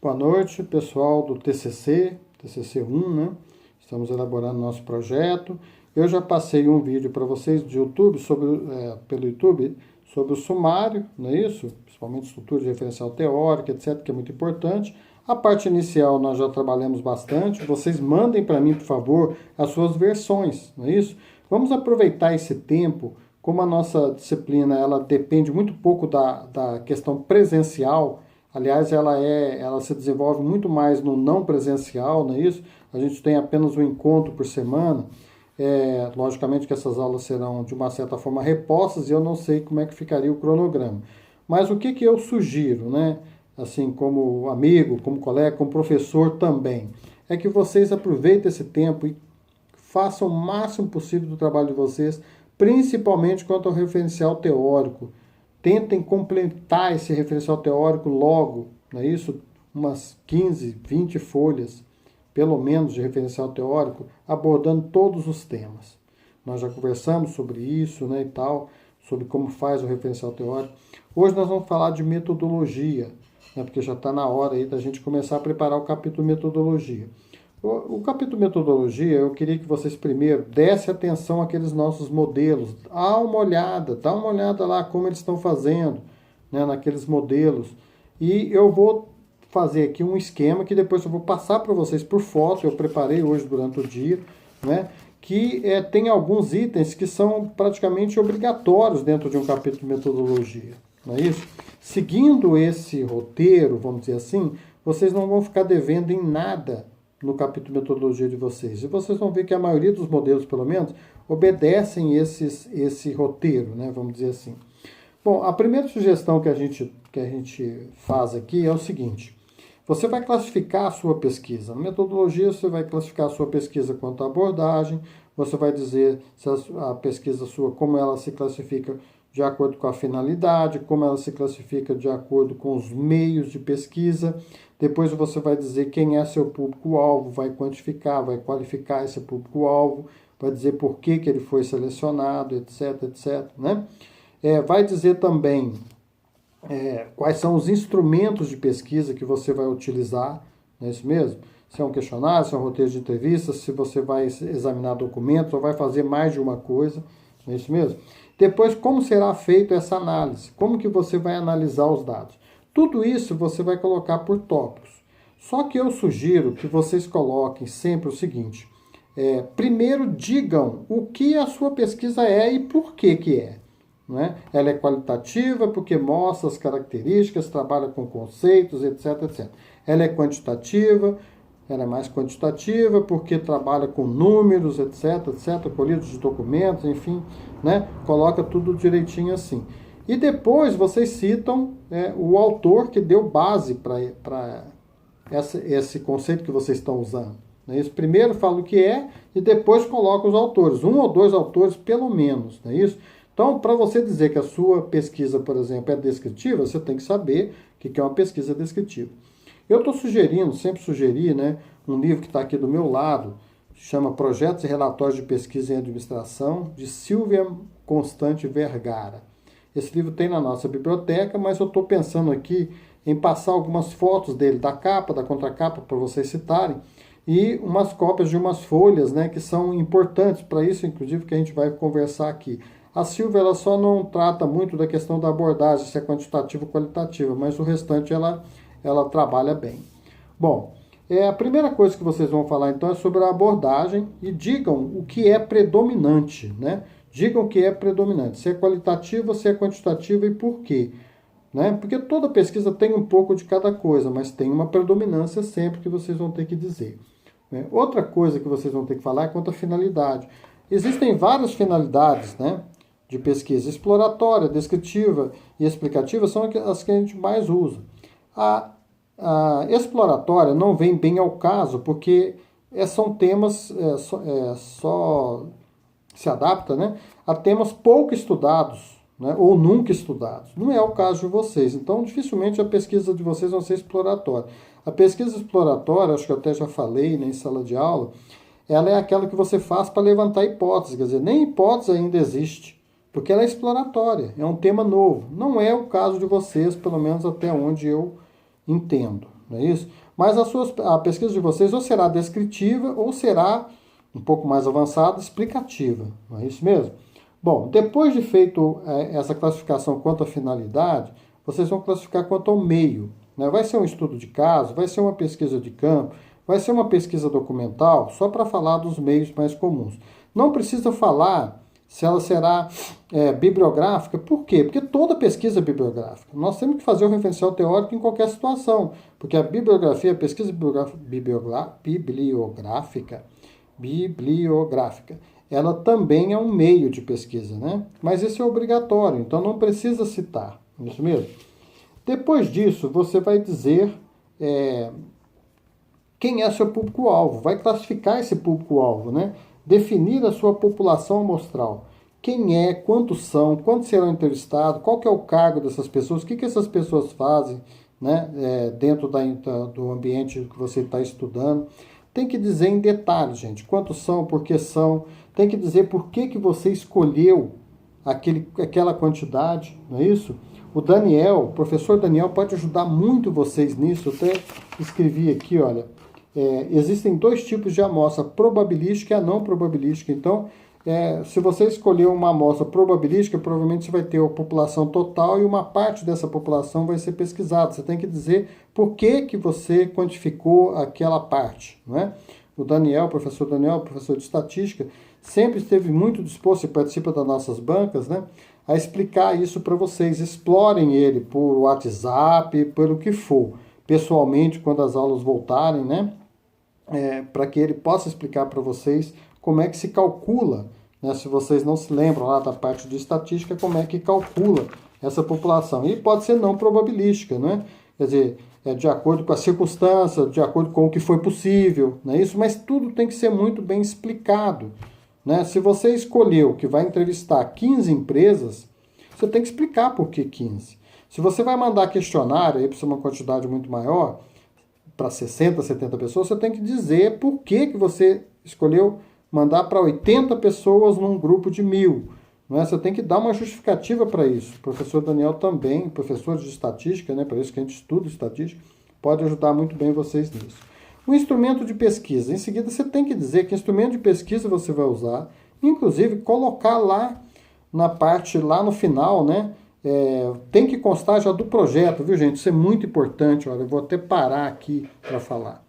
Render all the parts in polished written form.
Boa noite, pessoal do TCC1, né? Estamos elaborando nosso projeto. Eu já passei um vídeo para vocês do YouTube pelo YouTube sobre o sumário, não é isso? Principalmente estrutura de referencial teórica, etc., que é muito importante. A parte inicial nós já trabalhamos bastante. Vocês mandem para mim, por favor, as suas versões, não é isso? Vamos aproveitar esse tempo. Como a nossa disciplina ela depende muito pouco da questão presencial, aliás, ela se desenvolve muito mais no não presencial, não é isso? A gente tem apenas um encontro por semana. Logicamente que essas aulas serão, de uma certa forma, repostas e eu não sei como é que ficaria o cronograma. Mas o que eu sugiro, né? Assim, como amigo, como colega, como professor também, é que vocês aproveitem esse tempo e façam o máximo possível do trabalho de vocês, principalmente quanto ao referencial teórico. Tentem completar esse referencial teórico logo, não é isso? Umas 15, 20 folhas, pelo menos, de referencial teórico, abordando todos os temas. Nós já conversamos sobre isso, né, e tal, sobre como faz o referencial teórico. Hoje nós vamos falar de metodologia, né, porque já está na hora aí da gente começar a preparar o capítulo metodologia. O capítulo metodologia, eu queria que vocês primeiro dessem atenção àqueles nossos modelos. Dá uma olhada lá como eles estão fazendo, né, naqueles modelos. E eu vou fazer aqui um esquema que depois eu vou passar para vocês por foto, eu preparei hoje durante o dia, né, que tem alguns itens que são praticamente obrigatórios dentro de um capítulo de metodologia. Não é isso? Seguindo esse roteiro, vamos dizer assim, vocês não vão ficar devendo em nada no capítulo de metodologia de vocês. E vocês vão ver que a maioria dos modelos, pelo menos, obedecem esse roteiro, né? Vamos dizer assim. Bom, a primeira sugestão que a gente faz aqui é o seguinte. Você vai classificar a sua pesquisa. Na metodologia, você vai classificar a sua pesquisa quanto à abordagem. Você vai dizer se a pesquisa sua, como ela se classifica de acordo com a finalidade, como ela se classifica de acordo com os meios de pesquisa. Depois você vai dizer quem é seu público-alvo, vai quantificar, vai qualificar esse público-alvo, vai dizer por que ele foi selecionado, etc, etc, né? Vai dizer também quais são os instrumentos de pesquisa que você vai utilizar, não é isso mesmo? Se é um questionário, se é um roteiro de entrevista, se você vai examinar documentos ou vai fazer mais de uma coisa, não é isso mesmo? Depois, como será feita essa análise? Como que você vai analisar os dados? Tudo isso você vai colocar por tópicos. Só que eu sugiro que vocês coloquem sempre o seguinte. Primeiro, digam o que a sua pesquisa é e por que é. Não é? Ela é qualitativa porque mostra as características, trabalha com conceitos, etc, etc. Ela é quantitativa, ela é mais quantitativa porque trabalha com números, etc, etc, colhidos de documentos, enfim, né? Coloca tudo direitinho assim. E depois vocês citam o autor que deu base para esse conceito que vocês estão usando. Não é isso? Primeiro fala o que é e depois coloca os autores. Um ou dois autores, pelo menos. Não é isso? Então, para você dizer que a sua pesquisa, por exemplo, é descritiva, você tem que saber o que é uma pesquisa descritiva. Eu estou sugerindo, sempre sugeri, né, um livro que está aqui do meu lado, chama Projetos e Relatórios de Pesquisa em Administração, de Silvia Constante Vergara. Esse livro tem na nossa biblioteca, mas eu estou pensando aqui em passar algumas fotos dele, da capa, da contracapa, para vocês citarem, e umas cópias de umas folhas, né, que são importantes para isso, inclusive, que a gente vai conversar aqui. A Silvia ela só não trata muito da questão da abordagem, se é quantitativa ou qualitativa, mas o restante ela trabalha bem. Bom, a primeira coisa que vocês vão falar então é sobre a abordagem e digam o que é predominante, né? Digam o que é predominante, se é qualitativa, se é quantitativa e por quê. Né? Porque toda pesquisa tem um pouco de cada coisa, mas tem uma predominância sempre que vocês vão ter que dizer. Né? Outra coisa que vocês vão ter que falar é quanto à finalidade. Existem várias finalidades, né, de pesquisa. Exploratória, descritiva e explicativa são as que a gente mais usa. A exploratória não vem bem ao caso, porque são temas, só se adapta, né, a temas pouco estudados, né, ou nunca estudados. Não é o caso de vocês. Então, dificilmente a pesquisa de vocês vai ser exploratória. A pesquisa exploratória, acho que eu até já falei, né, em sala de aula, ela é aquela que você faz para levantar hipóteses. Quer dizer, nem hipótese ainda existe, porque ela é exploratória, é um tema novo. Não é o caso de vocês, pelo menos até onde eu entendo. não é isso? Mas a pesquisa de vocês ou será descritiva ou será um pouco mais avançada, explicativa, não é isso mesmo? Bom, depois de feito essa classificação quanto à finalidade, vocês vão classificar quanto ao meio, né? Vai ser um estudo de caso, vai ser uma pesquisa de campo, vai ser uma pesquisa documental, só para falar dos meios mais comuns. Não precisa falar se ela será bibliográfica. Por quê? Porque toda pesquisa é bibliográfica. Nós temos que fazer o referencial teórico em qualquer situação, porque a bibliografia, a pesquisa bibliográfica, ela também é um meio de pesquisa, né? Mas isso é obrigatório, então não precisa citar, não é isso mesmo? Depois disso, você vai dizer quem é seu público-alvo, vai classificar esse público-alvo, né? Definir a sua população amostral. Quem é, quantos são, quantos serão entrevistados, qual que é o cargo dessas pessoas, o que essas pessoas fazem, né? Dentro do ambiente que você está estudando. Tem que dizer em detalhes, gente, quantos são, por que são. Tem que dizer por que você escolheu aquela quantidade, não é isso? O professor Daniel, pode ajudar muito vocês nisso. Eu até escrevi aqui, olha, existem dois tipos de amostra, probabilística e a não probabilística. Então, se você escolher uma amostra probabilística, provavelmente você vai ter a população total e uma parte dessa população vai ser pesquisada. Você tem que dizer por que você quantificou aquela parte, não é? O professor Daniel, professor de estatística, sempre esteve muito disposto e participa das nossas bancas, né, a explicar isso para vocês. Explorem ele por WhatsApp, pelo que for, pessoalmente, quando as aulas voltarem, né, para que ele possa explicar para vocês como é que se calcula, né, se vocês não se lembram lá da parte de estatística, como é que calcula essa população. E pode ser não probabilística, né? Quer dizer, de acordo com a circunstância, de acordo com o que foi possível, não é isso? Mas tudo tem que ser muito bem explicado, né? Se você escolheu que vai entrevistar 15 empresas, você tem que explicar por que 15. Se você vai mandar questionário aí para uma quantidade muito maior, para 60, 70 pessoas, você tem que dizer por que você escolheu mandar para 80 pessoas num grupo de 1.000. Não é? Você tem que dar uma justificativa para isso. O professor Daniel também, professor de estatística, né, para isso que a gente estuda estatística, pode ajudar muito bem vocês nisso. O instrumento de pesquisa. Em seguida, você tem que dizer que instrumento de pesquisa você vai usar, inclusive colocar lá na parte, lá no final, né? Tem que constar já do projeto, viu, gente? Isso é muito importante. Olha, eu vou até parar aqui para falar.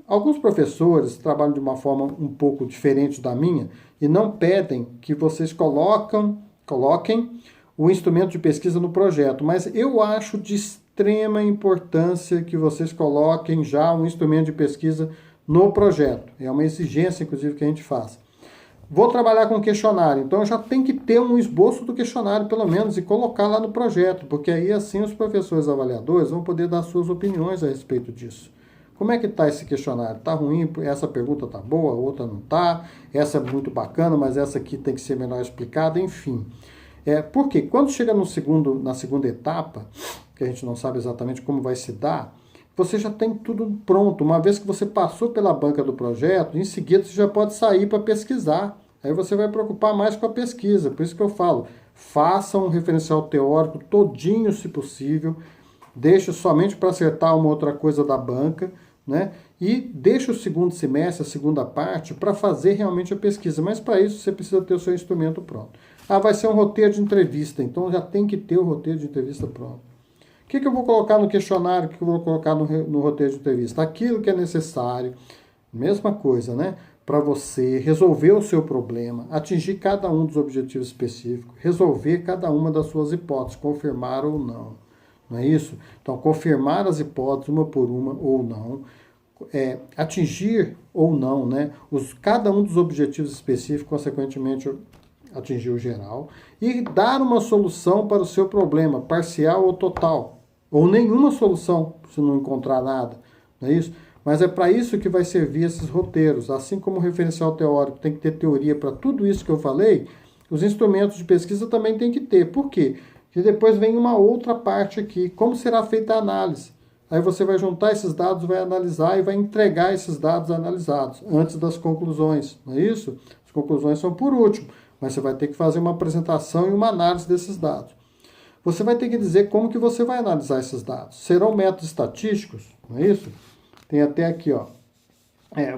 Alguns professores trabalham de uma forma um pouco diferente da minha e não pedem que vocês coloquem o instrumento de pesquisa no projeto, mas eu acho de extrema importância que vocês coloquem já um instrumento de pesquisa no projeto. É uma exigência, inclusive, que a gente faz. Vou trabalhar com questionário, então já tem que ter um esboço do questionário, pelo menos, e colocar lá no projeto, porque aí assim os professores avaliadores vão poder dar suas opiniões a respeito disso. Como é que está esse questionário? Está ruim? Essa pergunta está boa, a outra não está. Essa é muito bacana, mas essa aqui tem que ser melhor explicada, enfim. Porque quando chega na segunda etapa, que a gente não sabe exatamente como vai se dar, você já tem tudo pronto. Uma vez que você passou pela banca do projeto, em seguida você já pode sair para pesquisar. Aí você vai preocupar mais com a pesquisa. Por isso que eu falo, faça um referencial teórico todinho, se possível. Deixe somente para acertar uma outra coisa da banca, né? E deixa o segundo semestre, a segunda parte, para fazer realmente a pesquisa. Mas para isso você precisa ter o seu instrumento pronto. Vai ser um roteiro de entrevista, então já tem que ter o roteiro de entrevista pronto. O que eu vou colocar no questionário, o que eu vou colocar no roteiro de entrevista? Aquilo que é necessário, mesma coisa, né? Para você resolver o seu problema, atingir cada um dos objetivos específicos, resolver cada uma das suas hipóteses, confirmar ou não. Não é isso? Então, confirmar as hipóteses uma por uma ou não, atingir ou não, né? Cada um dos objetivos específicos, consequentemente, atingir o geral, e dar uma solução para o seu problema, parcial ou total, ou nenhuma solução, se não encontrar nada, não é isso? Mas é para isso que vai servir esses roteiros. Assim como o referencial teórico tem que ter teoria para tudo isso que eu falei, os instrumentos de pesquisa também tem que ter. Por quê? E depois vem uma outra parte aqui, como será feita a análise. Aí você vai juntar esses dados, vai analisar e vai entregar esses dados analisados antes das conclusões, não é isso? As conclusões são por último, mas você vai ter que fazer uma apresentação e uma análise desses dados. você vai ter que dizer como que você vai analisar esses dados. Serão métodos estatísticos, não é isso? Tem até aqui, ó.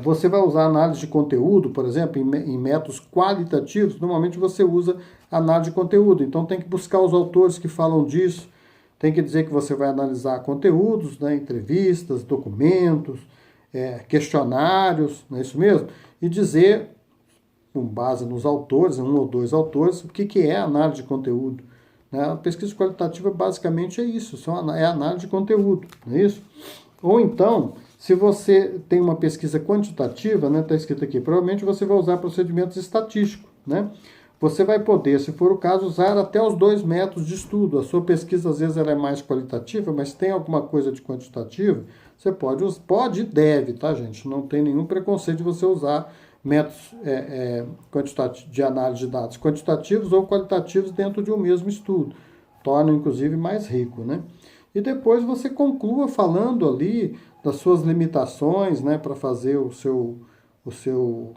Você vai usar análise de conteúdo, por exemplo, em métodos qualitativos, normalmente você usa análise de conteúdo. Então tem que buscar os autores que falam disso, tem que dizer que você vai analisar conteúdos, né, entrevistas, documentos, questionários, não é isso mesmo? E dizer, com base nos autores, um ou dois autores, o que é análise de conteúdo. Né? A pesquisa qualitativa basicamente é isso, é análise de conteúdo, não é isso? Ou então, se você tem uma pesquisa quantitativa, né, está escrito aqui, provavelmente você vai usar procedimentos estatísticos, né? Você vai poder, se for o caso, usar até os dois métodos de estudo. A sua pesquisa, às vezes, ela é mais qualitativa, mas tem alguma coisa de quantitativa, você pode e deve, tá, gente? Não tem nenhum preconceito de você usar métodos de análise de dados quantitativos ou qualitativos dentro de um mesmo estudo. Torna, inclusive, mais rico, né? E depois você conclua falando ali das suas limitações, né, para fazer o seu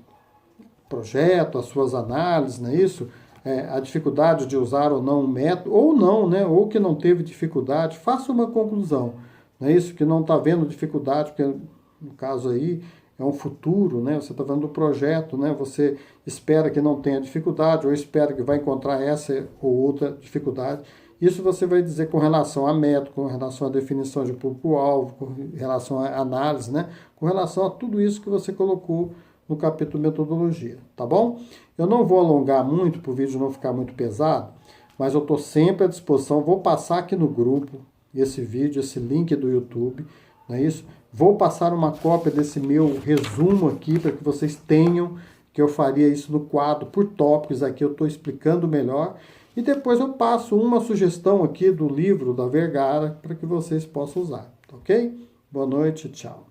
projeto, as suas análises, não é isso? A dificuldade de usar ou não um método, ou não, né, ou que não teve dificuldade, faça uma conclusão, não é isso? Que não está vendo dificuldade, porque no caso aí é um futuro, né, você está falando do projeto, né, você espera que não tenha dificuldade, ou espera que vai encontrar essa ou outra dificuldade. Isso você vai dizer com relação a método, com relação à definição de público-alvo, com relação à análise, né? Com relação a tudo isso que você colocou no capítulo metodologia, tá bom? Eu não vou alongar muito para o vídeo não ficar muito pesado, mas eu estou sempre à disposição. Vou passar aqui no grupo esse vídeo, esse link do YouTube, não é isso? Vou passar uma cópia desse meu resumo aqui para que vocês tenham, que eu faria isso no quadro por tópicos aqui, eu estou explicando melhor. E depois eu passo uma sugestão aqui do livro da Vergara para que vocês possam usar, ok? Boa noite, tchau.